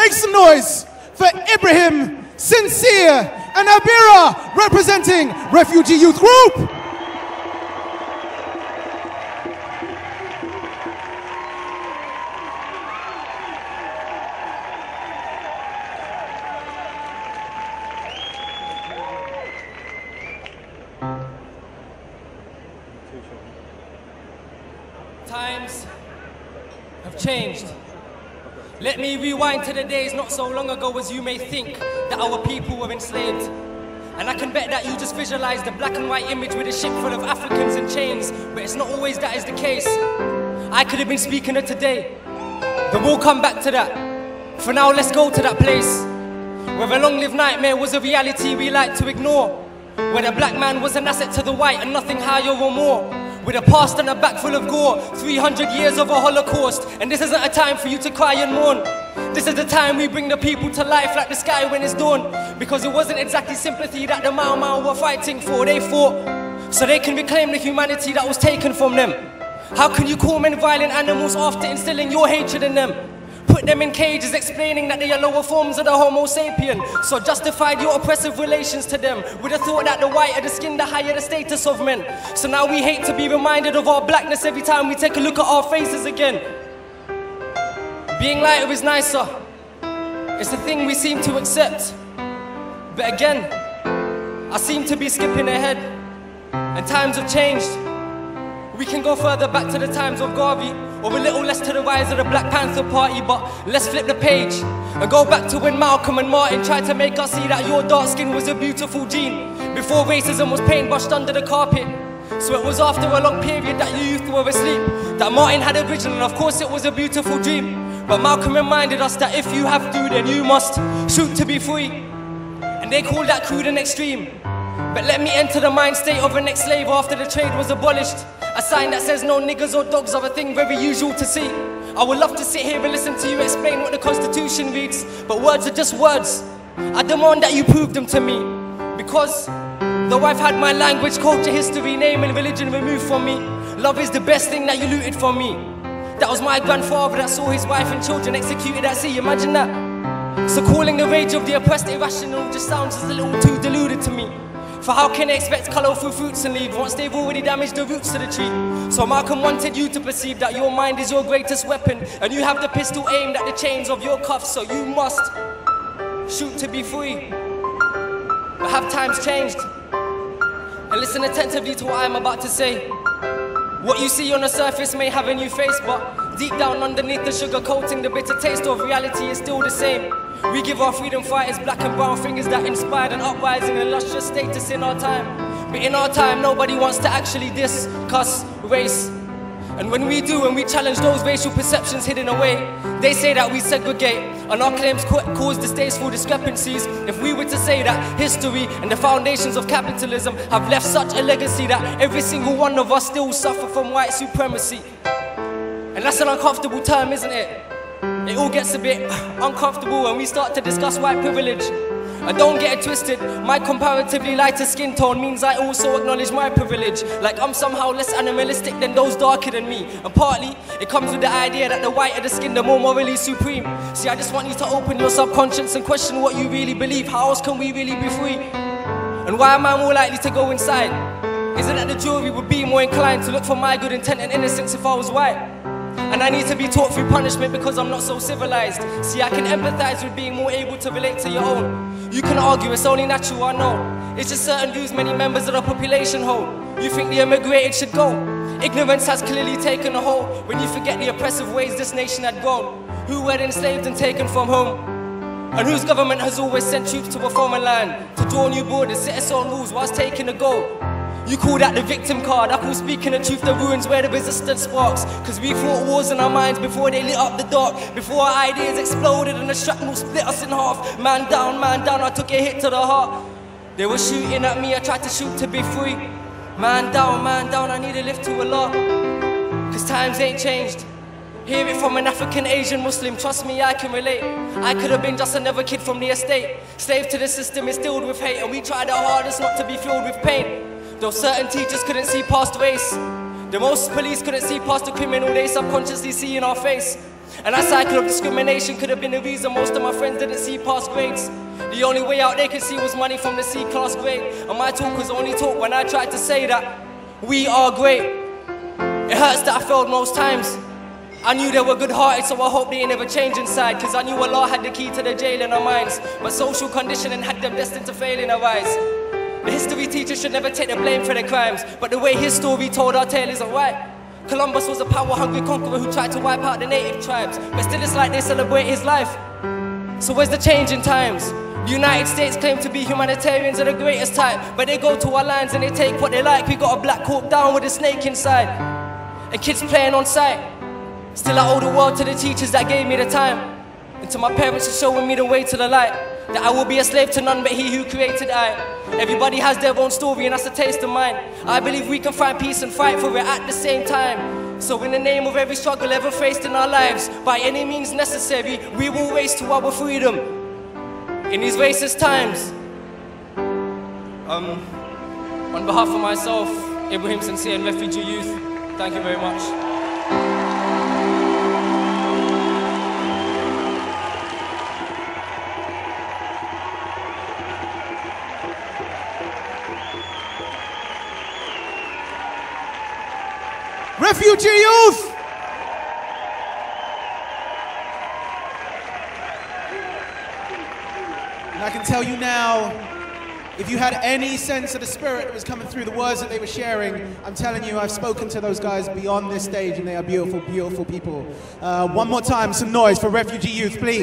Make some noise for Ibrahim, Sincere, and Abira, representing Refugee Youth Group. Times have changed. Let me rewind to the days not so long ago as you may think that our people were enslaved. And I can bet that you just visualize the black and white image with a ship full of Africans in chains, but it's not always that is the case. I could have been speaking of today, but we'll come back to that. For now, let's go to that place where a long-lived nightmare was a reality we like to ignore, where the black man was an asset to the white and nothing higher or more, with a past and a back full of gore, 300 years of a Holocaust. And this isn't a time for you to cry and mourn. This is the time we bring the people to life like the sky when it's dawn. Because it wasn't exactly sympathy that the Mau Mau were fighting for. They fought so they can reclaim the humanity that was taken from them. How can you call men violent animals after instilling your hatred in them? Put them in cages explaining that they are lower forms of the Homo sapien. So justified your oppressive relations to them with the thought that the whiter the skin, the higher the status of men. So now we hate to be reminded of our blackness every time we take a look at our faces again. Being lighter is nicer. It's the thing we seem to accept. But again, I seem to be skipping ahead. And times have changed. We can go further back to the times of Garvey, or a little less to the rise of the Black Panther Party, but let's flip the page and go back to when Malcolm and Martin tried to make us see that your dark skin was a beautiful gene, before racism was paintbrushed under the carpet. So it was after a long period that your youth were asleep that Martin had a vision, and of course it was a beautiful dream. But Malcolm reminded us that if you have to, then you must shoot to be free. And they called that crude and extreme. But let me enter the mind state of an ex-slave after the trade was abolished. A sign that says no niggers or dogs are a thing very usual to see. I would love to sit here and listen to you explain what the Constitution reads, but words are just words. I demand that you prove them to me. Because though I've had my language, culture, history, name and religion removed from me, love is the best thing that you looted from me. That was my grandfather that saw his wife and children executed at sea, imagine that. So calling the rage of the oppressed irrational just sounds just a little too deluded to me. For how can they expect colourful fruits and leaves once they've already damaged the roots of the tree? So Malcolm wanted you to perceive that your mind is your greatest weapon, and you have the pistol aimed at the chains of your cuffs, so you must shoot to be free. But have times changed? And listen attentively to what I'm about to say. What you see on the surface may have a new face, but deep down underneath the sugar coating, the bitter taste of reality is still the same. We give our freedom fighters black and brown fingers that inspired an uprising and illustrious status in our time. But in our time, nobody wants to actually discuss race. And when we do, and we challenge those racial perceptions hidden away, they say that we segregate, and our claims cause distasteful discrepancies. If we were to say that history and the foundations of capitalism have left such a legacy that every single one of us still suffer from white supremacy. And that's an uncomfortable term, isn't it? It all gets a bit uncomfortable when we start to discuss white privilege. And don't get it twisted, my comparatively lighter skin tone means I also acknowledge my privilege. Like I'm somehow less animalistic than those darker than me. And partly, it comes with the idea that the whiter the skin, the more morally supreme. See, I just want you to open your subconscious and question what you really believe. How else can we really be free? And why am I more likely to go inside? Is it that the jury would be more inclined to look for my good intent and innocence if I was white? And I need to be taught through punishment because I'm not so civilized. See, I can empathize with being more able to relate to your own. You can argue, it's only natural, I know. It's just certain views many members of the population hold. You think the immigrated should go. Ignorance has clearly taken a hold when you forget the oppressive ways this nation had grown. Who were enslaved and taken from home, and whose government has always sent troops to a foreign land to draw new borders, set its own rules whilst taking a goal. You call that the victim card, I call speaking the truth the ruins where the resistance sparks. Cause we fought wars in our minds before they lit up the dark, before our ideas exploded and the shrapnel split us in half. Man down, I took a hit to the heart. They were shooting at me, I tried to shoot to be free. Man down, I need a lift to Allah. Cause times ain't changed. Hear it from an African, Asian, Muslim, trust me, I can relate. I could have been just another kid from the estate. Slave to the system, instilled with hate, and we tried our hardest not to be filled with pain. Though certain teachers couldn't see past race, the most police couldn't see past the criminal they subconsciously see in our face. And that cycle of discrimination could have been the reason most of my friends didn't see past grades. The only way out they could see was money from the C-class grade. And my talk was only talk when I tried to say that we are great. It hurts that I failed most times. I knew they were good-hearted, so I hope they ain't never change inside. Cause I knew Allah had the key to the jail in our minds. But social conditioning had them destined to fail in our eyes. The history teacher should never take the blame for their crimes. But the way his story told our tale isn't right. Columbus was a power-hungry conqueror who tried to wipe out the native tribes. But still it's like they celebrate his life. So where's the change in times? The United States claim to be humanitarians of the greatest type. But they go to our lands and they take what they like. We got a black hawk down with a snake inside. And kids playing on sight. Still I owe the world to the teachers that gave me the time. And to my parents for showing me the way to the light. That I will be a slave to none but he who created I. Everybody has their own story and that's a taste of mine. I believe we can find peace and fight for it at the same time. So in the name of every struggle ever faced in our lives, by any means necessary, we will race to our freedom in these racist times. On behalf of myself, Ibrahim Sincere and Refugee Youth, thank you very much. Refugee Youth! And I can tell you now, if you had any sense of the spirit that was coming through the words that they were sharing, I'm telling you, I've spoken to those guys beyond this stage and they are beautiful, beautiful people. One more time, some noise for Refugee Youth, please.